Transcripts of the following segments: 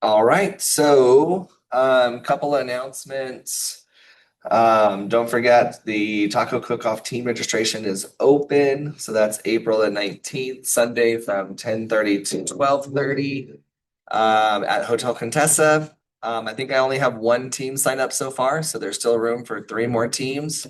All right, so couple of announcements. Don't forget the Taco Cook-Off team registration is open. So that's April the 19th, Sunday from 10:30 to 12:30 at Hotel Contessa. I think I only have one team signed up so far, so there's still room for three more teams.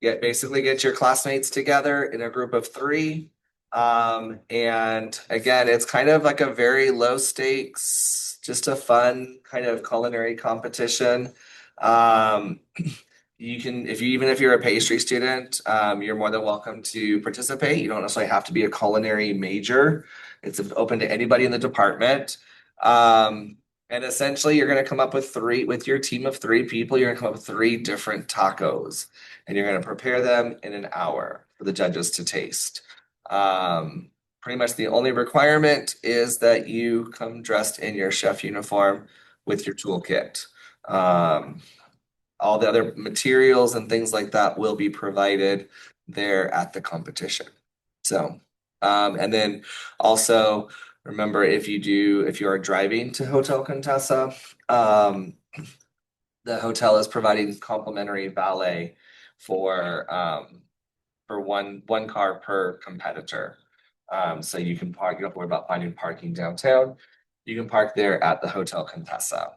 Get your classmates together in a group of three. And again, it's kind of like a very low stakes, just a fun kind of culinary competition. Um, you can, if you're a pastry student, you're more than welcome to participate. You don't necessarily have to be a culinary major. It's open to anybody in the department. And essentially, you're going to come up with your team of three people, you're going to come up with three different tacos and you're going to prepare them in an hour for the judges to taste. Pretty much the only requirement is that you come dressed in your chef uniform with your toolkit. Um, all the other materials and things like that will be provided there at the competition. So, and then also remember if you are driving to Hotel Contessa, the hotel is providing complimentary valet for one car per competitor. So you can park, you don't have to worry about finding parking downtown. You can park there at the Hotel Contessa.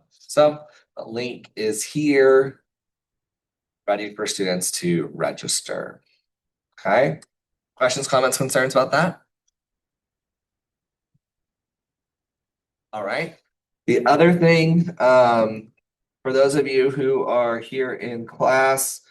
So the link is here, ready for students to register. Okay. Questions, comments, concerns about that? All right. The other thing, for those of you who are here in class,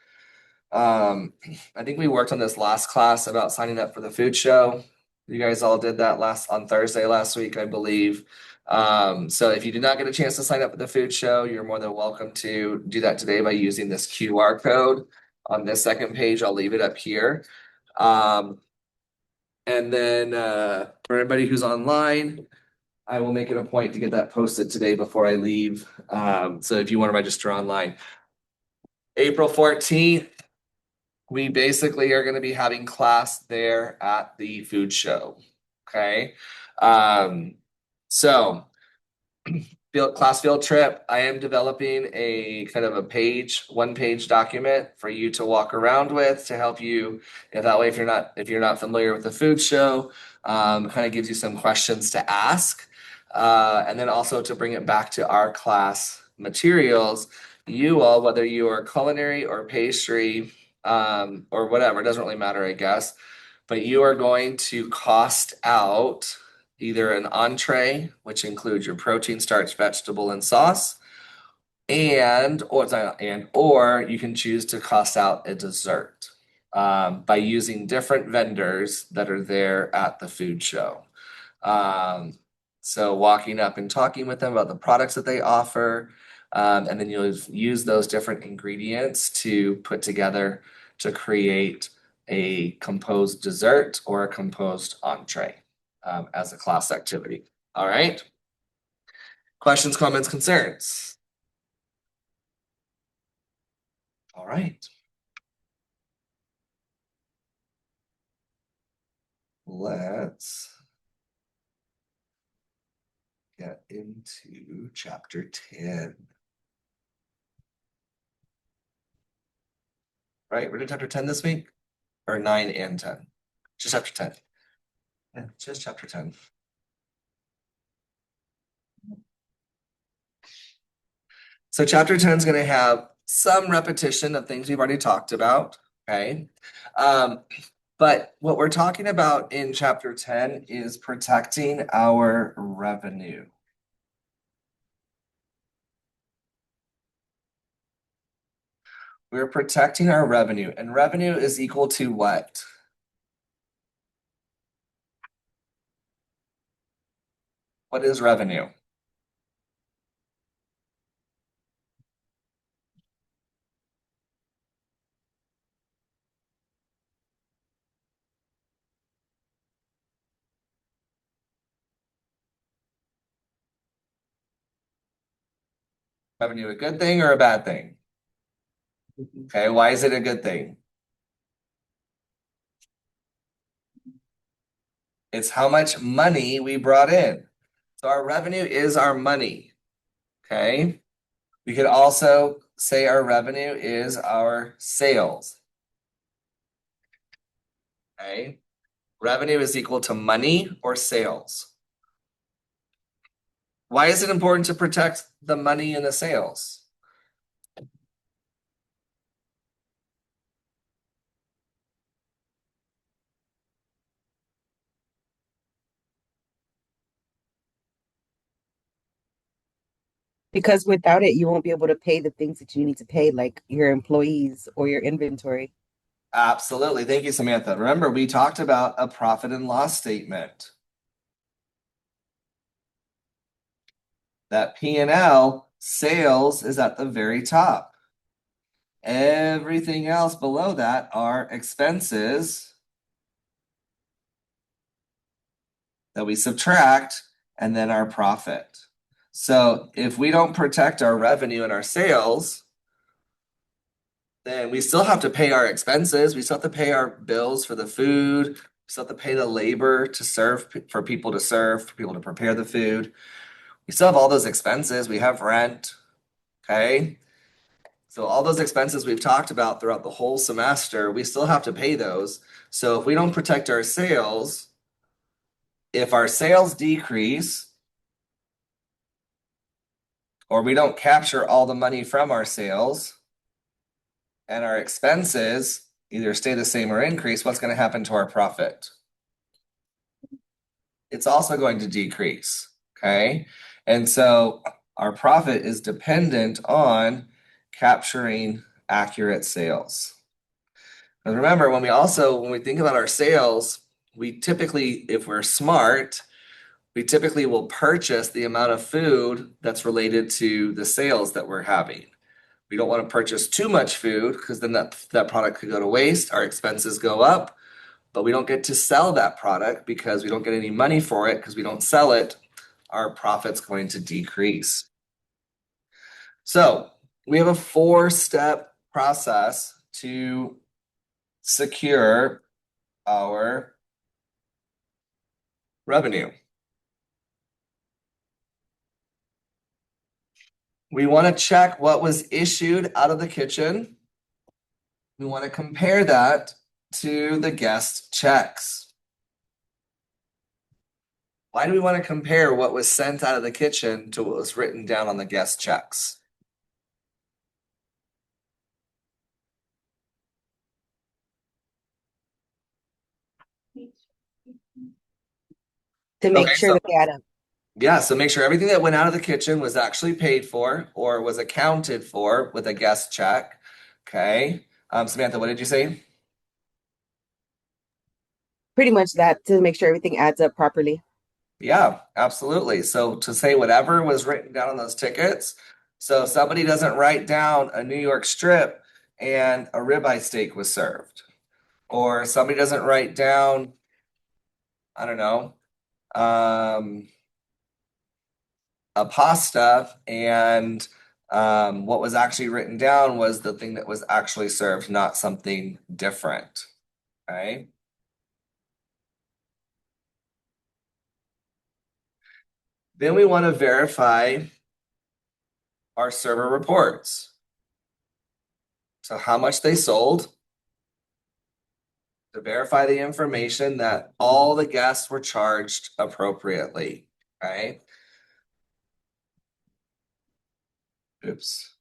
I think we worked on this last class about signing up for the food show. You guys all did that on Thursday last week, I believe. So if you did not get a chance to sign up for the food show, you're more than welcome to do that today by using this QR code on this second page. I'll leave it up here. Um, and then for everybody who's online, I will make it a point to get that posted today before I leave. So if you want to register online, April 14th, we basically are going to be having class there at the food show. Okay. Um, so class field trip, I am developing a kind of one page document for you to walk around with to help you. If that way, if you're not familiar with the food show, kind of gives you some questions to ask. And then also to bring it back to our class materials, you all, whether you are culinary or pastry, or whatever, it doesn't really matter, I guess, but you are going to cost out either an entree, which includes your protein, starch, vegetable, and sauce, or you can choose to cost out a dessert by using different vendors that are there at the food show. Um, so walking up and talking with them about the products that they offer, and then you'll use those different ingredients to put together to create a composed dessert or a composed entree as a class activity. All right. Questions, comments, concerns? All right. Let's get into chapter 10. Right, we're doing chapter 10 this week? Or 9 and 10? Just chapter 10. Yeah, just chapter 10. So chapter 10 is going to have some repetition of things we've already talked about. Okay. But what we're talking about in chapter 10 is protecting our revenue. We're protecting our revenue, and revenue is equal to what? What is revenue? Revenue a good thing or a bad thing? Okay, why is it a good thing? It's how much money we brought in. So our revenue is our money. Okay. We could also say our revenue is our sales. Okay. Revenue is equal to money or sales. Why is it important to protect the money and the sales? Because without it, you won't be able to pay the things that you need to pay, like your employees or your inventory. Absolutely. Thank you, Samantha. Remember, we talked about a profit and loss statement. That P&L sales is at the very top. Everything else below that are expenses that we subtract and then our profit. So if we don't protect our revenue and our sales, then we still have to pay our expenses. We still have to pay our bills for the food. We still have to pay the labor to serve, for people to serve, for people to prepare the food. We still have all those expenses. We have rent. Okay. So all those expenses we've talked about throughout the whole semester, we still have to pay those. So if we don't protect our sales, if our sales decrease or we don't capture all the money from our sales and our expenses either stay the same or increase, what's going to happen to our profit? It's also going to decrease. Okay. And so our profit is dependent on capturing accurate sales. And remember, when we think about our sales, we typically, if we're smart, we typically will purchase the amount of food that's related to the sales that we're having. We don't want to purchase too much food because then that product could go to waste, our expenses go up, but we don't get to sell that product because we don't get any money for it because we don't sell it. Our profit's going to decrease. So we have a 4-step process to secure our revenue. We want to check what was issued out of the kitchen. We want to compare that to the guest checks. Why do we want to compare what was sent out of the kitchen to what was written down on the guest checks? To Okay, make sure so that they add up. yeah, so make sure everything that went out of the kitchen was actually paid for or was accounted for with a guest check. Okay. Samantha, what did you say? Pretty much that to make sure everything adds up properly. Yeah, absolutely. So to say whatever was written down on those tickets, so if somebody doesn't write down a New York strip and a ribeye steak was served, or somebody doesn't write down, I don't know, um, a pasta and what was actually written down was the thing that was actually served, not something different. Okay. Then we want to verify our server reports. So how much they sold, to verify the information that all the guests were charged appropriately. Okay. Oops.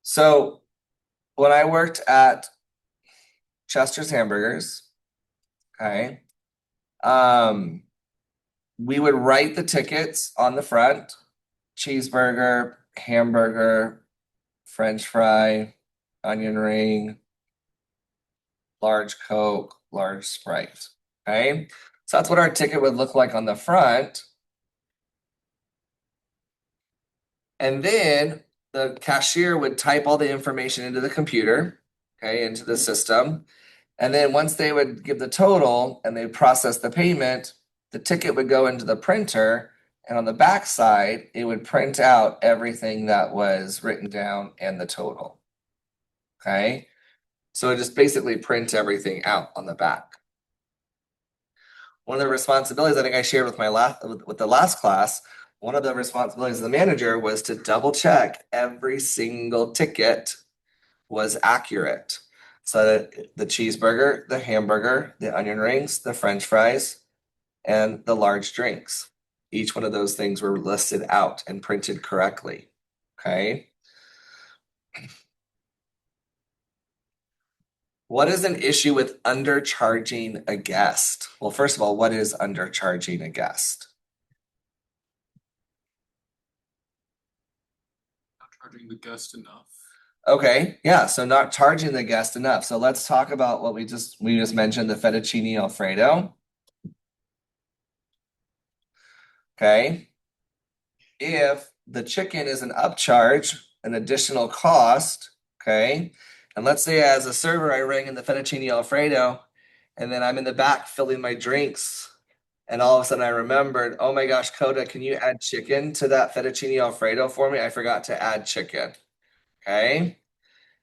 So when I worked at Chester's Hamburgers, okay, um, we would write the tickets on the front, cheeseburger, hamburger, French fry, onion ring, large Coke, large Sprite. Okay. So that's what our ticket would look like on the front. And then the cashier would type all the information into the computer, okay, into the system. And then once they would give the total and they process the payment, the ticket would go into the printer. And on the back side, it would print out everything that was written down and the total. Okay. So it just basically print everything out on the back. one of the responsibilities I think I shared with my last with the last class, one of the responsibilities of the manager was to double check every single ticket was accurate. So that the cheeseburger, the hamburger, the onion rings, the French fries, and the large drinks. Each one of those things were listed out and printed correctly. Okay. What is an issue with undercharging a guest? Well, first of all, what is undercharging a guest? Not charging the guest enough. Okay, yeah, so not charging the guest enough. So let's talk about what we just mentioned, the fettuccine Alfredo. Okay. If the chicken is an upcharge, an additional cost, okay? And let's say as a server, I rang in the fettuccine Alfredo, and then I'm in the back filling my drinks. And all of a sudden I remembered, oh my gosh, Coda, can you add chicken to that fettuccine Alfredo for me? I forgot to add chicken. Okay.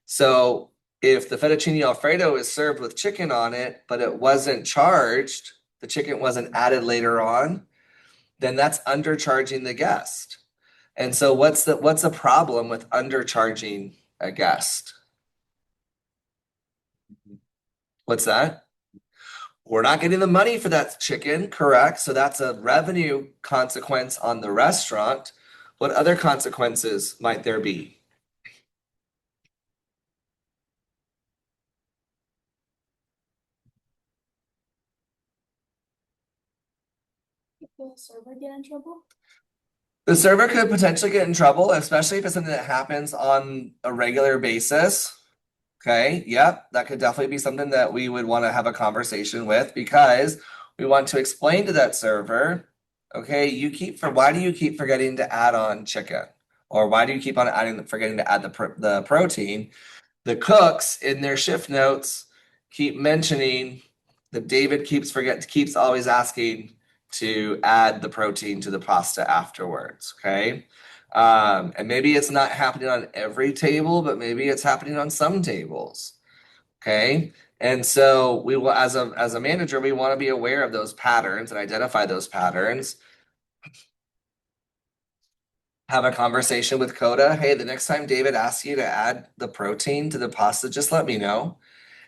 So if the fettuccine Alfredo is served with chicken on it, but it wasn't charged, the chicken wasn't added later on, then that's undercharging the guest. And so what's the problem with undercharging a guest? What's that? We're not getting the money for that chicken, correct? So that's a revenue consequence on the restaurant. What other consequences might there be? The server get in trouble? The server could potentially get in trouble, especially if it's something that happens on a regular basis. Okay, yep, that could definitely be something that we would want to have a conversation with because we want to explain to that server, okay, why do you keep forgetting to add on chicken? Or why do you keep on forgetting to add the protein? The cooks in their shift notes keep mentioning that David keeps always asking to add the protein to the pasta afterwards. Okay. And maybe it's not happening on every table, but maybe it's happening on some tables. Okay. And so we will, as a manager, we want to be aware of those patterns and identify those patterns. Have a conversation with Coda. Hey, the next time David asks you to add the protein to the pasta, just let me know.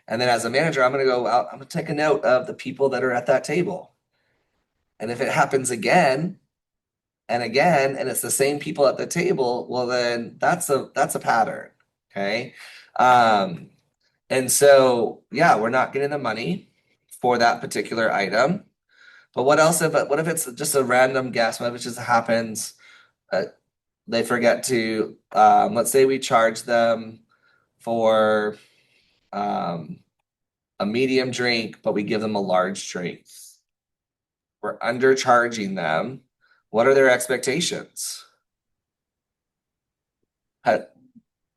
And then as a manager, I'm going to go out, I'm going to take a note of the people that are at that table. And if it happens again and again, and it's the same people at the table, well, then that's a pattern. Okay. Um, and so, yeah, we're not getting the money for that particular item. But what if it's just a random guess? What if it just happens? Uh, they forget to, let's say we charge them for, um, a medium drink, but we give them a large drink. We're undercharging them. What are their expectations? Uh,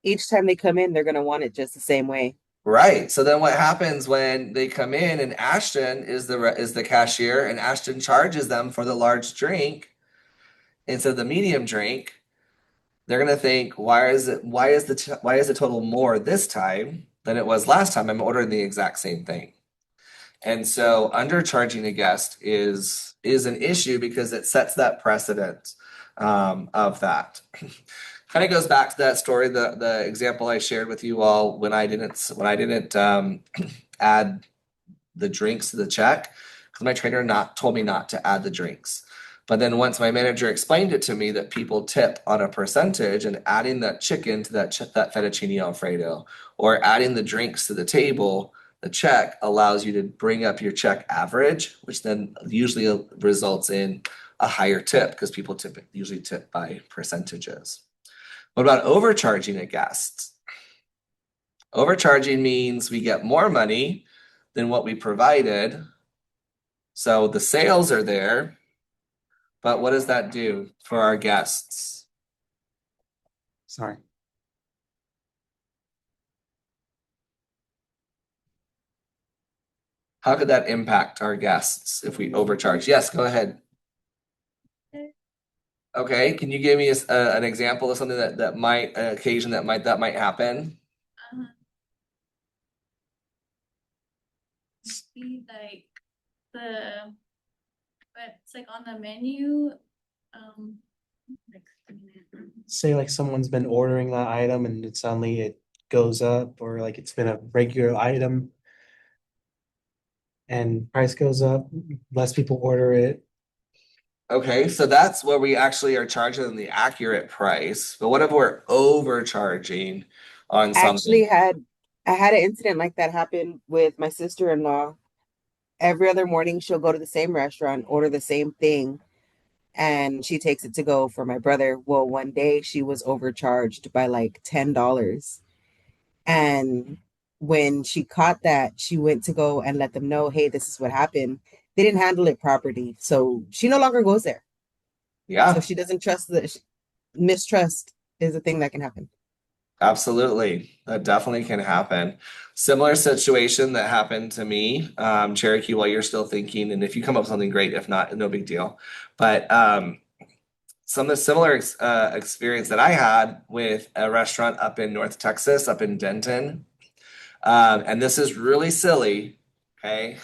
Each time they come in, they're gonna want it just the same way. Right. So then what happens when they come in and Ashton is the cashier and Ashton charges them for the large drink instead of the medium drink? They're gonna think, why is the total more this time than it was last time? I'm ordering the exact same thing. And so undercharging a guest is an issue because it sets that precedent of that. Kind of goes back to that story, the example I shared with you all when I didn't add the drinks to the check because my trainer not told me not to add the drinks. But then once my manager explained it to me that people tip on a percentage and adding that chicken to that fettuccine alfredo or adding the drinks to the table, the check allows you to bring up your check average, which then usually results in a higher tip because people usually tip by percentages. What about overcharging a guest? Overcharging means we get more money than what we provided. So the sales are there, but what does that do for our guests? Sorry. How could that impact our guests if we overcharge? Yes, go ahead. Okay, can you give me an example of something that might an occasion that might happen? Uh, Be like the but it's like on the menu, like, Say like someone's been ordering that item and it suddenly it goes up, or like it's been a regular item and price goes up, less people order it. Okay, so that's where we actually are charging them the accurate price. But what if we're overcharging on Actually something? I had an incident like that happen with my sister-in-law. Every other morning she'll go to the same restaurant, order the same thing, and she takes it to go for my brother. Well, one day she was overcharged by like $10. And when she caught that, she went to go and let them know, hey, this is what happened. They didn't handle it properly. So she no longer goes there. So Yeah, she doesn't trust the mistrust is a thing that can happen. absolutely. That definitely can happen. Similar situation that happened to me, Cherokee, while you're still thinking, and if you come up with something great, if not, no big deal. But some of the similar experience that I had with a restaurant up in North Texas, up in Denton. And this is really silly, okay?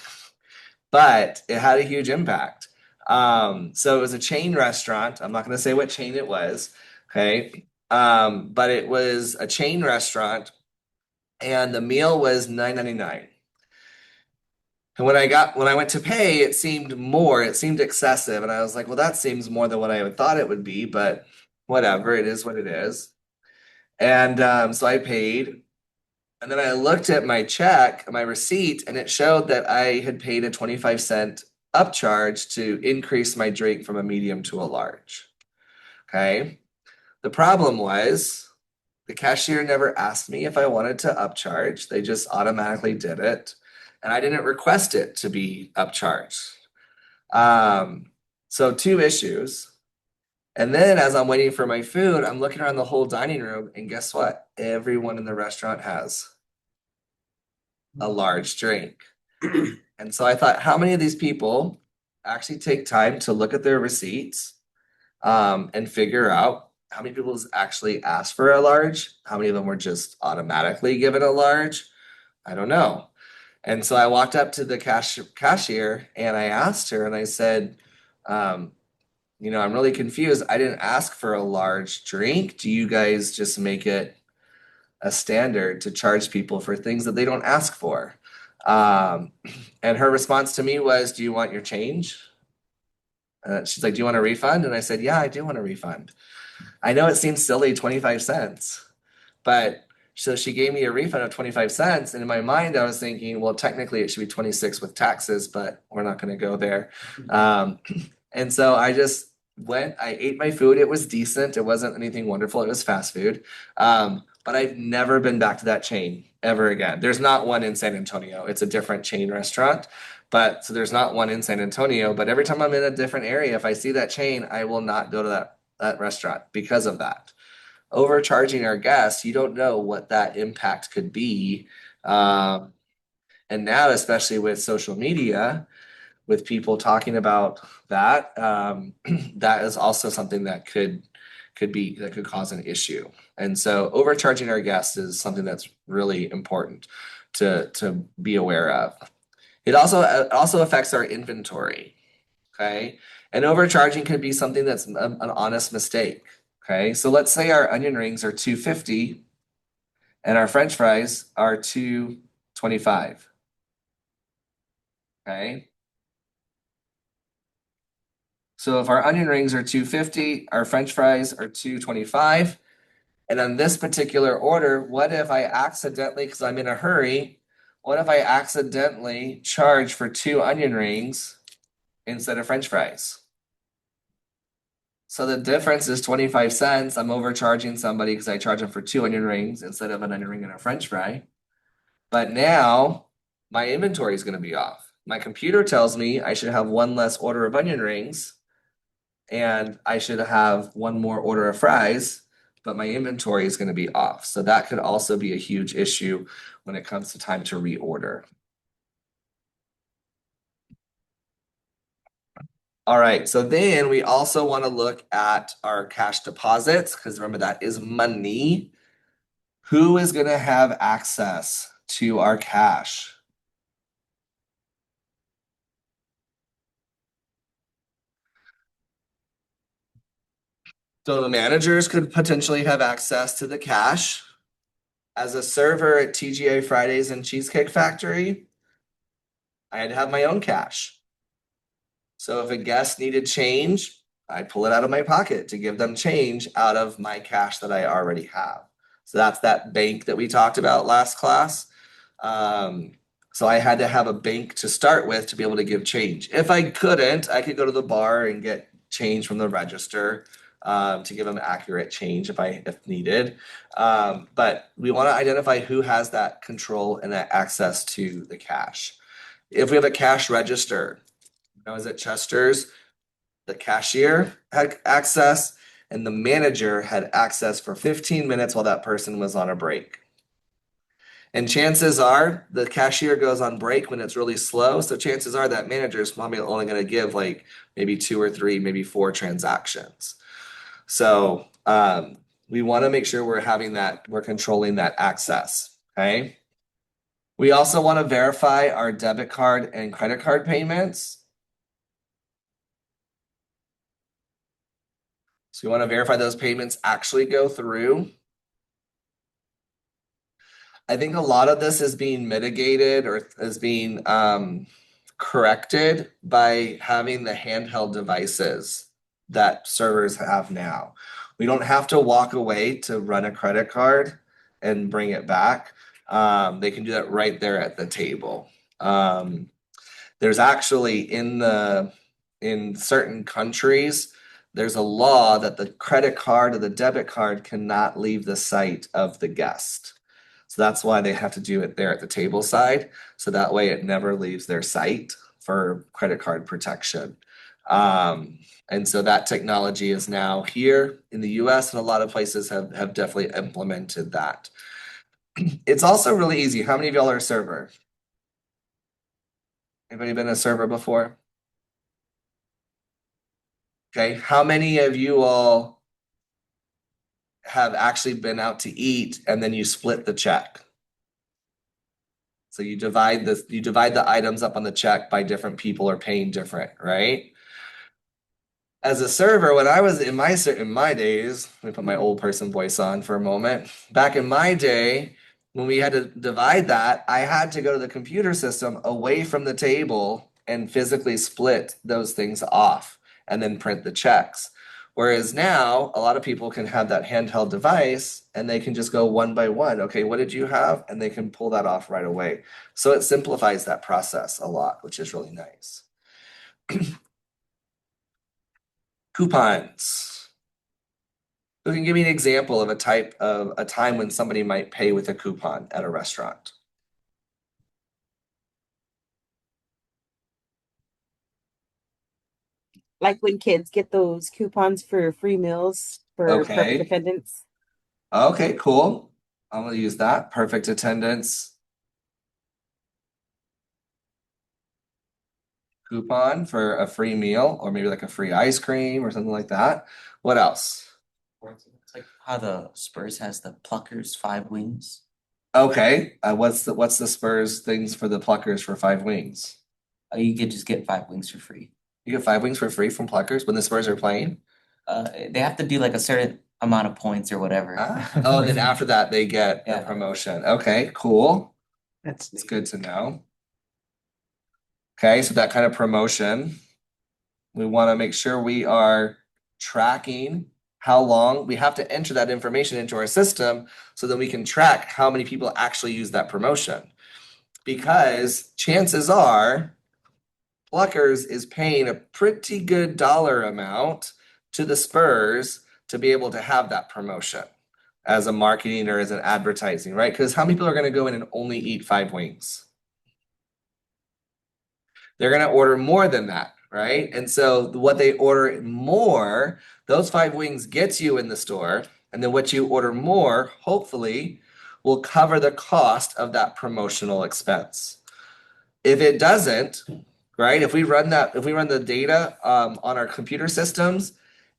But it had a huge impact. So it was a chain restaurant. I'm not going to say what chain it was, okay? But it was a chain restaurant, and the meal was $9.99. And when I went to pay, it seemed more, it seemed excessive. And I was like, well, that seems more than what I had thought it would be, but whatever, it is what it is. And so I paid. And then I looked at my check, my receipt, and it showed that I had paid a 25-cent upcharge to increase my drink from a medium to a large. Okay. The problem was the cashier never asked me if I wanted to upcharge. They just automatically did it. And I didn't request it to be upcharged. So two issues. And then as I'm waiting for my food, I'm looking around the whole dining room, and guess what? Everyone in the restaurant has a large drink. And so I thought, how many of these people actually take time to look at their receipts and figure out how many people actually asked for a large? How many of them were just automatically given a large? I don't know. And so I walked up to the cashier and I asked her and I said, um, I'm really confused. I didn't ask for a large drink. Do you guys just make it a standard to charge people for things that they don't ask for? Um, and her response to me was, "Do you want your change?" She's like, "Do you want a refund?" And I said, "Yeah, I do want a refund." I know it seems silly, 25 cents, but so she gave me a refund of 25 cents. And in my mind, I was thinking, well, technically it should be 26 with taxes, but we're not going to go there. Um, and so I just went, I ate my food. It was decent. It wasn't anything wonderful. It was fast food. But I've never been back to that chain ever again. There's not one in San Antonio. It's a different chain restaurant. But so there's not one in San Antonio. But every time I'm in a different area, if I see that chain, I will not go to that restaurant because of that. Overcharging our guests, you don't know what that impact could be. Um, and now, especially with social media, with people talking about that, that is also something that could cause an issue. And so overcharging our guests is something that's really important to be aware of. It also affects our inventory. Okay. And overcharging could be something that's an honest mistake. Okay. So let's say our onion rings are 250 and our French fries are 225. Okay. So if our onion rings are 250, our French fries are 225. And on this particular order, what if I accidentally, because I'm in a hurry, what if I accidentally charge for two onion rings instead of French fries? So the difference is 25 cents. I'm overcharging somebody because I charge them for two onion rings instead of an onion ring and a French fry. But now my inventory is going to be off. My computer tells me I should have one less order of onion rings and I should have one more order of fries, but my inventory is going to be off. So that could also be a huge issue when it comes to time to reorder. All right, so then we also want to look at our cash deposits because remember that is money. Who is going to have access to our cash? So the managers could potentially have access to the cash. As a server at TGA Fridays and Cheesecake Factory, I had to have my own cash. So if a guest needed change, I'd pull it out of my pocket to give them change out of my cash that I already have. So that's that bank that we talked about last class. So I had to have a bank to start with to be able to give change. If I couldn't, I could go to the bar and get change from the register to give them accurate change if needed. But we want to identify who has that control and that access to the cash. If we have a cash register, I was at Chester's, the cashier had access and the manager had access for 15 minutes while that person was on a break. And chances are the cashier goes on break when it's really slow. So chances are that manager is probably only going to give like maybe 2 or 3, maybe 4 transactions. So we want to make sure we're controlling that access. Okay. We also want to verify our debit card and credit card payments. So we want to verify those payments actually go through. I think a lot of this is being mitigated or is being corrected by having the handheld devices that servers have now. We don't have to walk away to run a credit card and bring it back. They can do that right there at the table. There's actually in certain countries, there's a law that the credit card or the debit card cannot leave the site of the guest. So that's why they have to do it there at the table side. So that way it never leaves their site for credit card protection. And so that technology is now here in the US, and a lot of places have definitely implemented that. It's also really easy. How many of y'all are a server? Anybody been a server before? Okay, how many of you all have actually been out to eat and then you split the check? So you divide the items up on the check by different people are paying different, right? As a server, when I was in my days, let me put my old person voice on for a moment. Back in my day, when we had to divide that, I had to go to the computer system away from the table and physically split those things off and then print the checks. Whereas now, a lot of people can have that handheld device and they can just go one by one. Okay, what did you have? And they can pull that off right away. So it simplifies that process a lot, which is really nice. Coupons. Who can give me an example of a time when somebody might pay with a coupon at a restaurant? Like when kids get those coupons for free meals for perfect Okay. attendance. Okay, cool. I'm gonna use that. Perfect attendance coupon for a free meal, or maybe like a free ice cream or something like that. What else? It's like how the Spurs has the Pluckers 5 wings. Okay, what's the Spurs things for the Pluckers for 5 wings? You could just get 5 wings for free. You get 5 wings for free from Pluckers when the Spurs are playing? They have to do like a certain amount of points or whatever. Oh, then after that they get the Yeah. promotion. Okay, cool. That's It's neat. good to know. Okay, so that kind of promotion, we want to make sure we are tracking how long we have to enter that information into our system so that we can track how many people actually use that promotion. Because chances are Pluckers is paying a pretty good dollar amount to the Spurs to be able to have that promotion as a marketing or as an advertising, right? Because how many people are going to go in and only eat 5 wings? They're going to order more than that, right? And so what they order more, those 5 wings gets you in the store. And then what you order more, hopefully, will cover the cost of that promotional expense. If it doesn't, right? If we run the data on our computer systems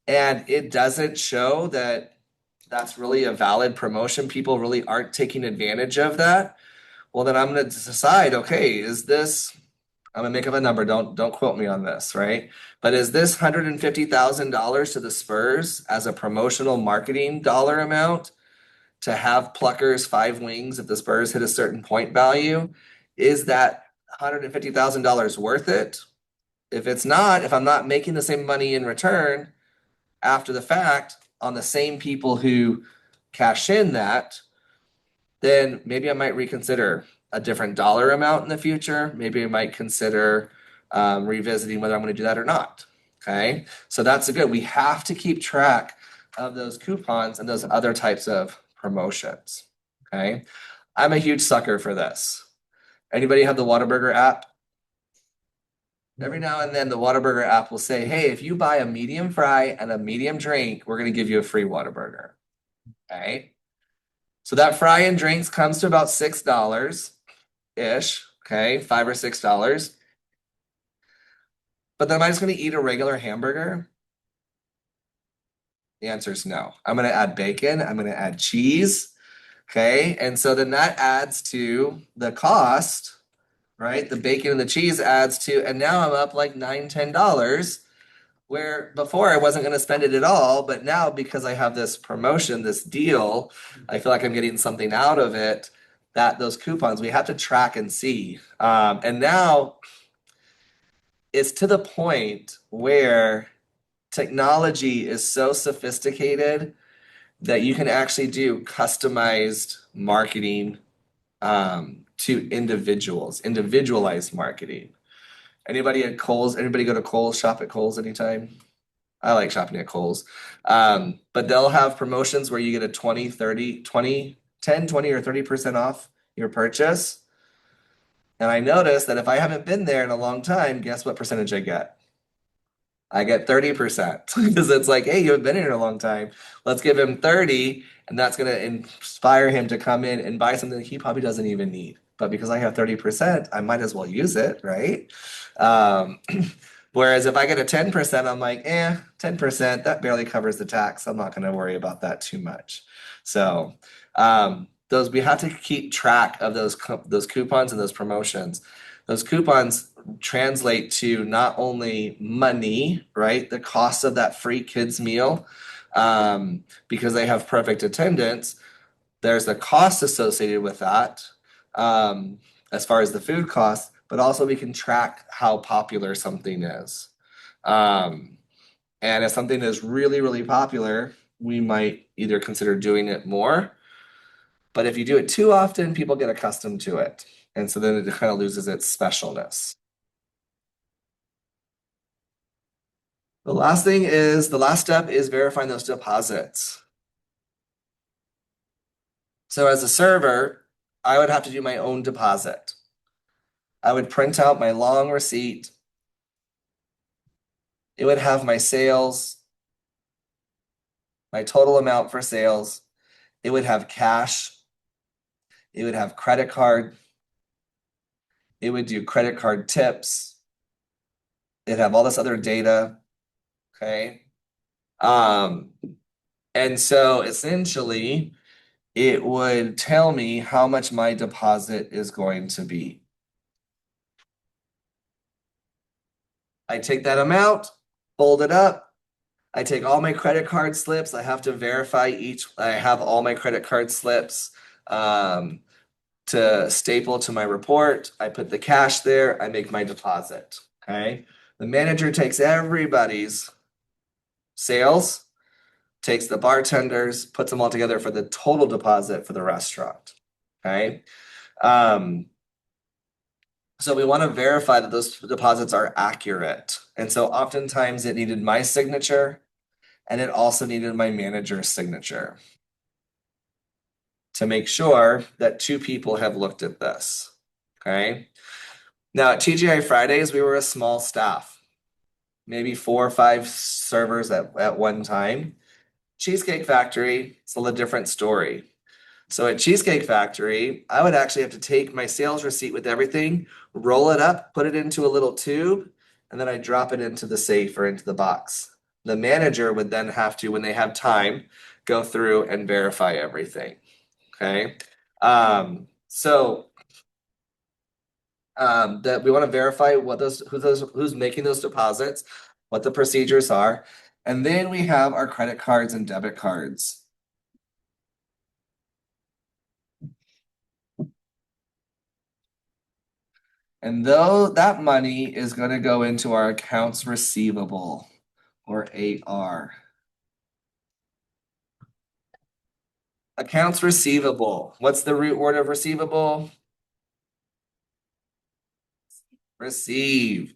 and it doesn't show that that's really a valid promotion, people really aren't taking advantage of that, well, then I'm going to decide, okay, is this I'm gonna make up a number, don't quote me on this, right? But is this $150,000 to the Spurs as a promotional marketing dollar amount to have Pluckers 5 wings if the Spurs hit a certain point value? Is that $150,000 worth it? If it's not, if I'm not making the same money in return after the fact on the same people who cash in that, then maybe I might reconsider a different dollar amount in the future. Maybe I might consider revisiting whether I'm going to do that or not. Okay, so that's a good. We have to keep track of those coupons and those other types of promotions. Okay, I'm a huge sucker for this. Anybody have the Whataburger app? Every now and then, the Whataburger app will say, "Hey, if you buy a medium fry and a medium drink, we're going to give you a free Whataburger." Okay. So that fry and drinks comes to about $6-ish, okay, $5 or $6. But then am I just going to eat a regular hamburger? The answer is no. I'm going to add bacon. I'm going to add cheese. Okay. And so then that adds to the cost, right? The bacon and the cheese adds to, and now I'm up like $9, $10. Where before I wasn't going to spend it at all, but now because I have this promotion, this deal, I feel like I'm getting something out of it. That those coupons we have to track and see. And now it's to the point where technology is so sophisticated that you can actually do customized marketing to individuals, individualized marketing. Anybody at Kohl's? Anybody go to Kohl's, shop at Kohl's anytime? I like shopping at Kohl's. But they'll have promotions where you get a 20, 30, 20, 10, 20, or 30% off your purchase. And I noticed that if I haven't been there in a long time, guess what percentage I get? I get 30% because it's like, hey, you haven't been here in a long time. Let's give him 30, and that's going to inspire him to come in and buy something that he probably doesn't even need. But because I have 30%, I might as well use it, right? Um, Whereas if I get a 10%, I'm like, 10%, that barely covers the tax. I'm not going to worry about that too much. So those we have to keep track of those coupons and those promotions. Those coupons translate to not only money, right? The cost of that free kids meal, because they have perfect attendance. There's a cost associated with that, as far as the food costs, but also we can track how popular something is. Um, and if something is really, really popular, we might either consider doing it more. But if you do it too often, people get accustomed to it. And so then it kind of loses its specialness. The last step is verifying those deposits. So as a server, I would have to do my own deposit. I would print out my long receipt. It would have my sales, my total amount for sales. It would have cash. It would have credit card. It would do credit card tips. It'd have all this other data. Okay. And so essentially, it would tell me how much my deposit is going to be. I take that amount, fold it up. I take all my credit card slips. I have to verify I have all my credit card slips to staple to my report. I put the cash there. I make my deposit. Okay. The manager takes everybody's sales, takes the bartenders, puts them all together for the total deposit for the restaurant. Okay. So we want to verify that those deposits are accurate. And so oftentimes it needed my signature and it also needed my manager's signature to make sure that two people have looked at this. Okay. Now at TGI Fridays, we were a small staff, maybe 4 or 5 servers at one time. Cheesecake Factory, it's a little different story. So at Cheesecake Factory, I would actually have to take my sales receipt with everything, roll it up, put it into a little tube, and then I drop it into the safe or into the box. The manager would then have to, when they have time, go through and verify everything. Okay. So That we want to verify who's making those deposits, what the procedures are. And then we have our credit cards and debit cards. And though that money is going to go into our accounts receivable or AR. Accounts receivable. What's the root word of receivable? Receive.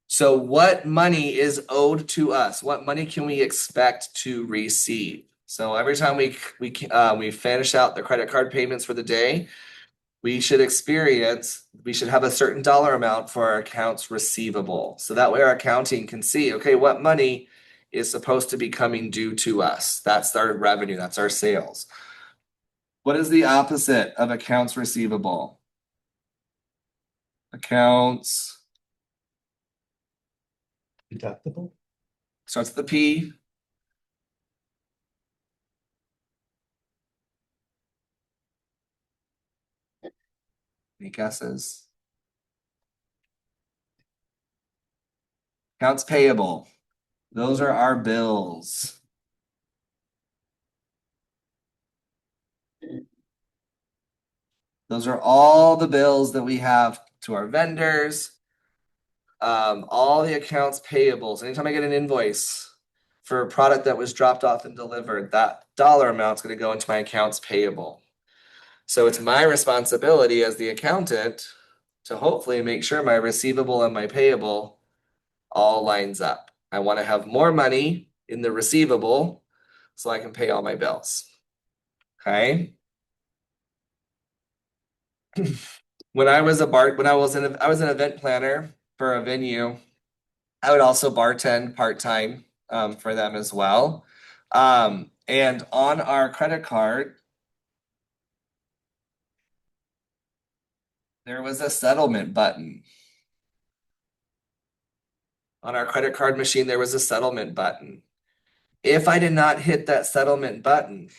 So what money is owed to us? What money can we expect to receive? So every time we finish out the credit card payments for the day, we should have a certain dollar amount for our accounts receivable. So that way our accounting can see, okay, what money is supposed to be coming due to us? That's our revenue, that's our sales. What is the opposite of accounts receivable? Accounts Deductible? starts with the P. Any guesses? Accounts payable. Those are our bills. Those are all the bills that we have to our vendors. All the accounts payables. Anytime I get an invoice for a product that was dropped off and delivered, that dollar amount's going to go into my accounts payable. So it's my responsibility as the accountant to hopefully make sure my receivable and my payable all lines up. I want to have more money in the receivable so I can pay all my bills. Okay. When I was an event planner for a venue, I would also bartend part-time for them as well. And on our credit card, there was a settlement button. On our credit card machine, there was a settlement button. If I did not hit that settlement button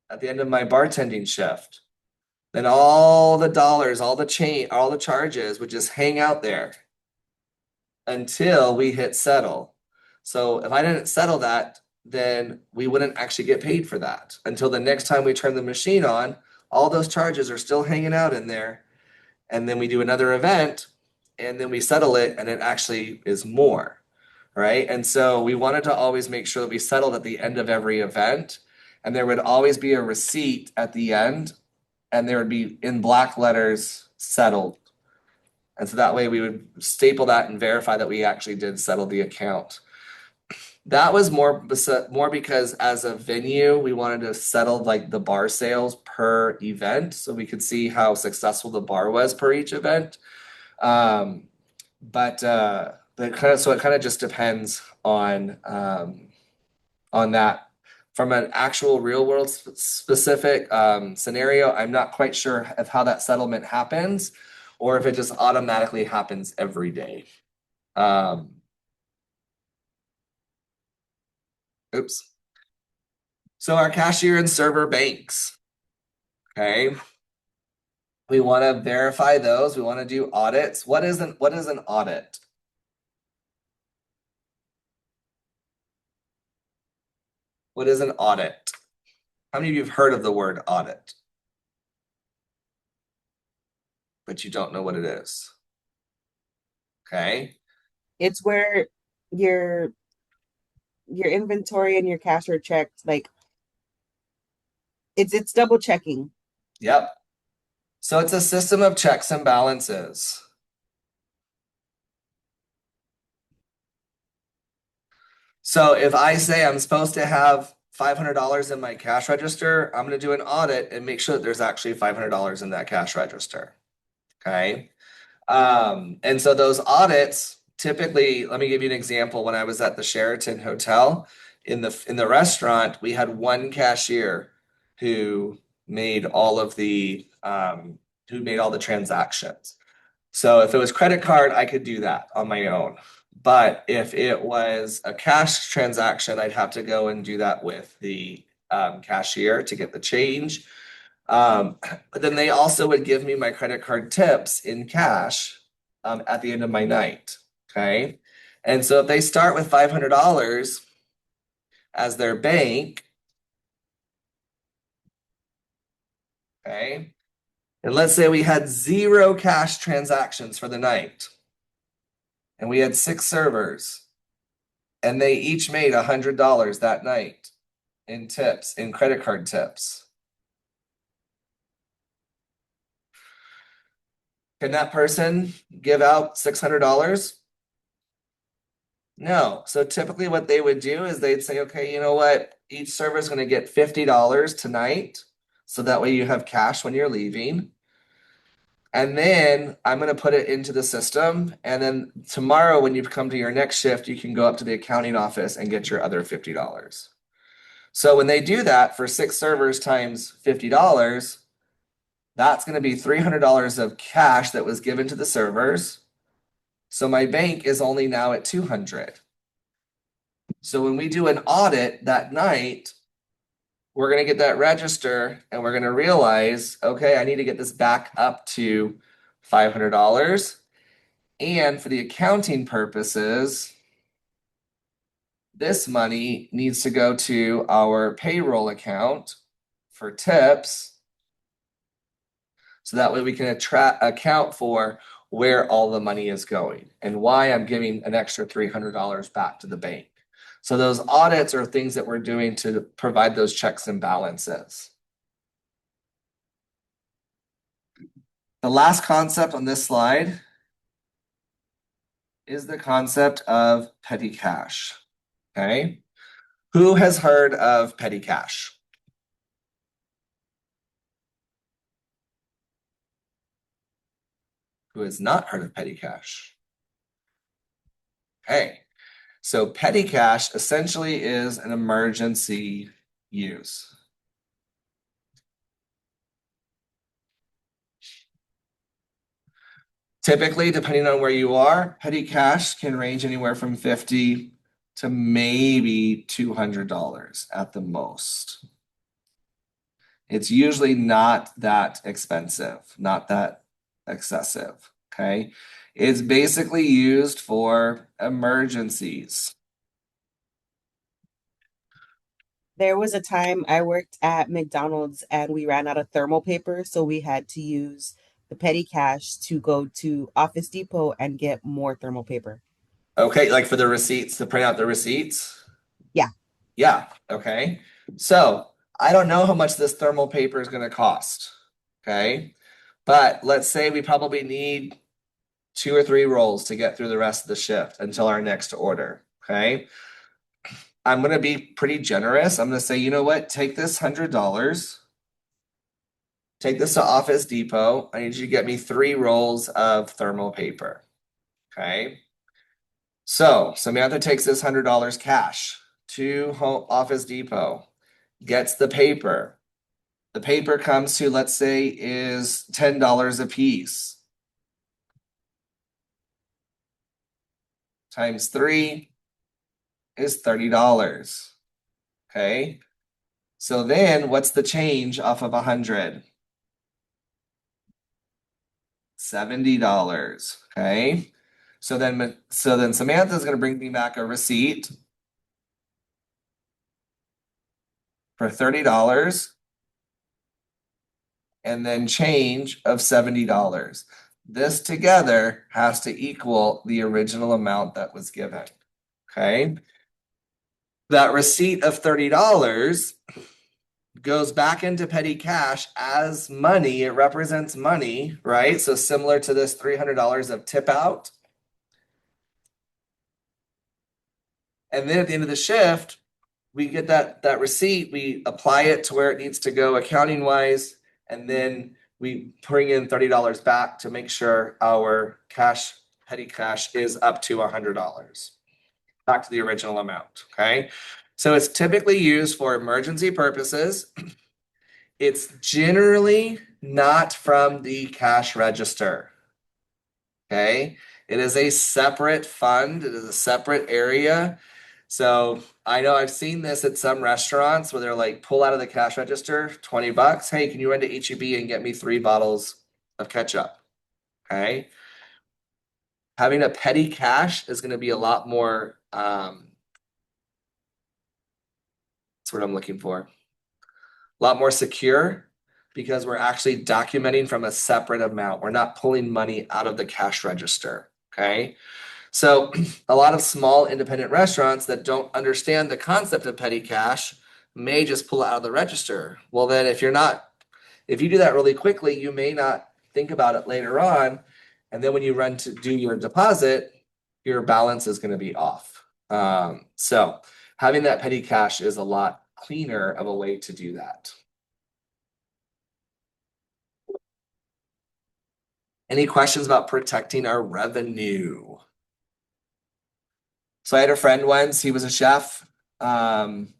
at the end of my bartending shift, then all the dollars, all the charges would just hang out there until we hit settle. So if I didn't settle that, then we wouldn't actually get paid for that until the next time we turn the machine on. All those charges are still hanging out in there. And then we do another event and then we settle it and it actually is more, right? And so we wanted to always make sure that we settled at the end of every event. And there would always be a receipt at the end and there would be in black letters settled. And so that way we would staple that and verify that we actually did settle the account. That was more because as a venue, we wanted to settle like the bar sales per event so we could see how successful the bar was per each event. But it kind of just depends on that. From an actual real world specific scenario, I'm not quite sure of how that settlement happens or if it just automatically happens every day. Oops. So our cashier and server banks, okay? We want to verify those. We want to do audits. What is an audit? What is an audit? How many of you have heard of the word audit? But you don't know what it is. Okay. It's where your inventory and your cash are checked. Like it's double checking. Yep. So it's a system of checks and balances. So if I say I'm supposed to have $500 in my cash register, I'm going to do an audit and make sure that there's actually $500 in that cash register. Okay. And so those audits typically, let me give you an example. When I was at the Sheraton Hotel in the restaurant, we had one cashier who made all the transactions. So if it was credit card, I could do that on my own. But if it was a cash transaction, I'd have to go and do that with the cashier to get the change. But then they also would give me my credit card tips in cash at the end of my night. Okay. And so if they start with $500 as their bank, okay, and let's say we had 0 cash transactions for the night, and we had 6 servers, and they each made $100 that night in tips, in credit card tips. Can that person give out $600? No. So typically what they would do is they'd say, okay, you know what? Each server is going to get $50 tonight. So that way you have cash when you're leaving. And then I'm going to put it into the system. And then tomorrow, when you come to your next shift, you can go up to the accounting office and get your other $50. So when they do that for 6 servers times $50, that's going to be $300 of cash that was given to the servers. So my bank is only now at 200. So when we do an audit that night, we're going to get that register and we're going to realize, okay, I need to get this back up to $500. And for the accounting purposes, this money needs to go to our payroll account for tips. So that way we can account for where all the money is going and why I'm giving an extra $300 back to the bank. So those audits are things that we're doing to provide those checks and balances. The last concept on this slide is the concept of petty cash. Okay. Who has heard of petty cash? Who has not heard of petty cash? Okay. So petty cash essentially is an emergency use. Typically, depending on where you are, petty cash can range anywhere from $50 to maybe $200 at the most. It's usually not that expensive, not that excessive, okay? It's basically used for emergencies. There was a time I worked at McDonald's and we ran out of thermal paper, so we had to use the petty cash to go to Office Depot and get more thermal paper. Okay, like for the receipts, to print out the receipts? Yeah. Yeah, okay. So I don't know how much this thermal paper is going to cost, okay? But let's say we probably need 2 or 3 rolls to get through the rest of the shift until our next order, okay? I'm going to be pretty generous. I'm going to say, you know what? Take this $100. Take this to Office Depot. I need you to get me 3 rolls of thermal paper, okay? So Samantha takes this $100 cash to Office Depot, gets the paper. The paper comes to, let's say, is $10 a piece. Times 3 is $30. Okay. So then what's the change off of 100? $70. Okay. So then Samantha's going to bring me back a receipt for $30 and then change of $70. This together has to equal the original amount that was given. Okay. That receipt of $30 goes back into petty cash as money. It represents money, right? So similar to this $300 of tip out. And then at the end of the shift, we get that receipt, we apply it to where it needs to go accounting wise, and then we bring in $30 back to make sure our petty cash is up to $100. Back to the original amount, okay? So it's typically used for emergency purposes. It's generally not from the cash register, okay? It is a separate fund. It is a separate area. So I know I've seen this at some restaurants where they're like, pull out of the cash register, $20. Hey, can you run to HEB and get me 3 bottles of ketchup? Okay. Having a petty cash is going to be a lot more, that's what I'm looking for. A lot more secure because we're actually documenting from a separate amount. We're not pulling money out of the cash register. Okay. So a lot of small independent restaurants that don't understand the concept of petty cash may just pull it out of the register. Well, then if you do that really quickly, you may not think about it later on. And then when you run to do your deposit, your balance is going to be off. So having that petty cash is a lot cleaner of a way to do that. Any questions about protecting our revenue? So I had a friend once, he was a chef, and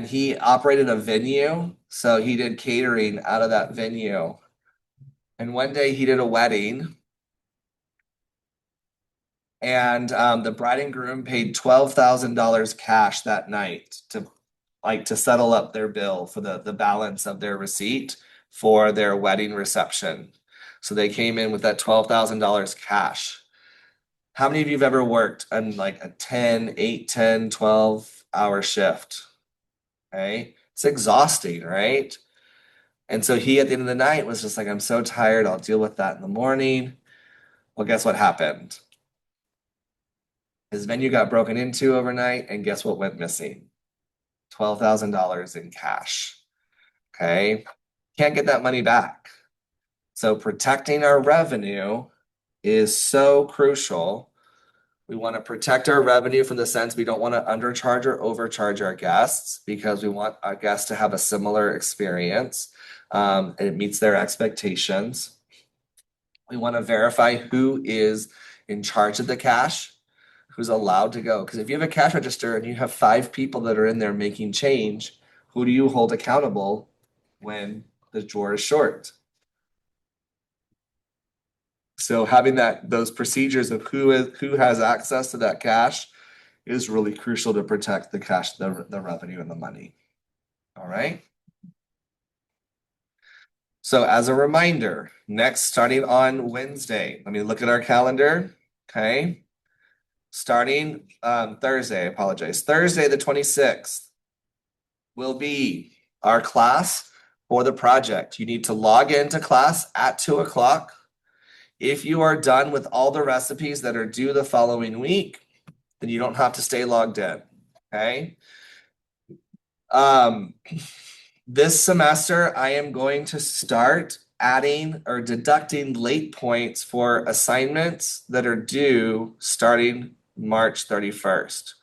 he operated a venue. So he did catering out of that venue. And one day he did a wedding, and the bride and groom paid $12,000 cash that night to settle up their bill for the balance of their receipt for their wedding reception. So they came in with that $12,000 cash. How many of you have ever worked on like a 10, 8, 10, 12-hour shift? Okay. It's exhausting, right? And so he, at the end of the night, was just like, I'm so tired. I'll deal with that in the morning. Well, guess what happened? His venue got broken into overnight, and guess what went missing? $12,000 in cash. Okay. Can't get that money back. So protecting our revenue is so crucial. We want to protect our revenue from the sense we don't want to undercharge or overcharge our guests because we want our guests to have a similar experience. And it meets their expectations. We want to verify who is in charge of the cash, who's allowed to go. Because if you have a cash register and you have 5 people that are in there making change, who do you hold accountable when the drawer is short? So having those procedures of who has access to that cash is really crucial to protect the cash, the revenue and the money. All right. So as a reminder, next starting on Wednesday, let me look at our calendar. Okay. Starting Thursday, I apologize. Thursday, the 26th will be our class for the project. You need to log into class at 2:00. If you are done with all the recipes that are due the following week, then you don't have to stay logged in. Okay. This semester, I am going to start adding or deducting late points for assignments that are due starting March 31st.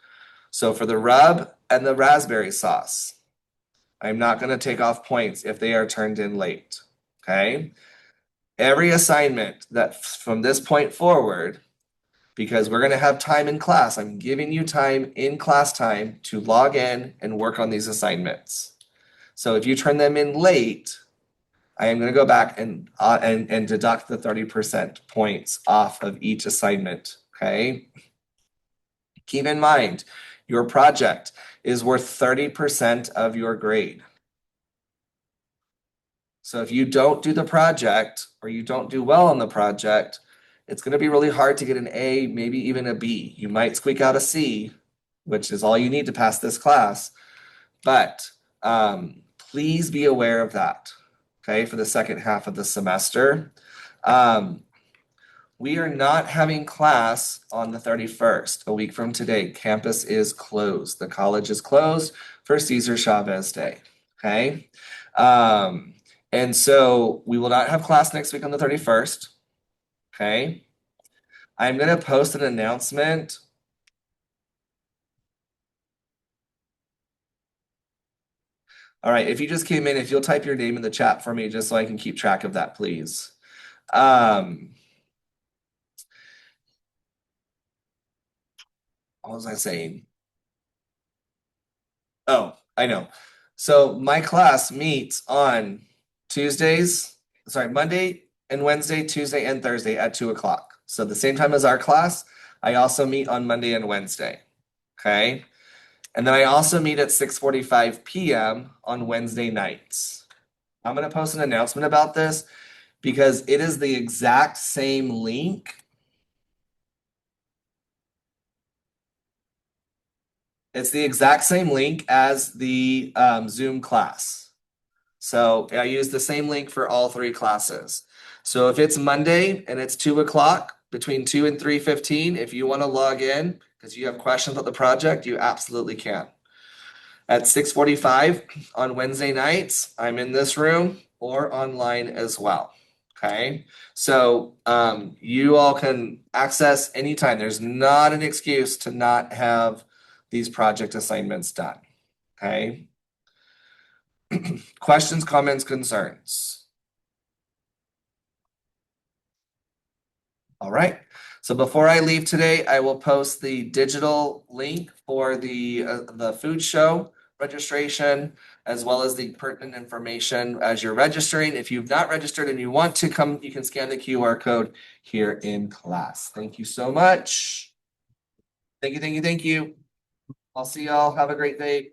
So for the rub and the raspberry sauce, I'm not going to take off points if they are turned in late. Okay. Every assignment that from this point forward, because we're going to have time in class, I'm giving you time in class time to log in and work on these assignments. So if you turn them in late, I am going to go back and deduct the 30% points off of each assignment. Okay. Keep in mind, your project is worth 30% of your grade. So if you don't do the project or you don't do well on the project, it's going to be really hard to get an A, maybe even a B. You might squeak out a C, which is all you need to pass this class. But please be aware of that, okay, for the second half of the semester. We are not having class on the 31st, a week from today. Campus is closed. The college is closed for Cesar Chavez Day, okay? And so we will not have class next week on the 31st, okay? I'm going to post an announcement. All right, if you just came in, if you'll type your name in the chat for me, just so I can keep track of that, please. What was I saying? Oh, I know. So my class meets on Monday and Wednesday, Tuesday and Thursday at 2:00. So the same time as our class, I also meet on Monday and Wednesday. Okay. And then I also meet at 6:45 p.m. on Wednesday nights. I'm going to post an announcement about this because it is the exact same link. It's the exact same link as the Zoom class. So I use the same link for all three classes. So if it's Monday and it's 2 o'clock, between 2 and 3:15, if you want to log in because you have questions about the project, you absolutely can. At 6:45 on Wednesday nights, I'm in this room or online as well. Okay, so you all can access anytime. There's not an excuse to not have these project assignments done. Okay. Questions, comments, concerns? All right. So before I leave today, I will post the digital link for the food show registration, as well as the pertinent information as you're registering. If you've not registered and you want to come, you can scan the QR code here in class. Thank you so much. Thank you, thank you, thank you. I'll see y'all. Have a great day.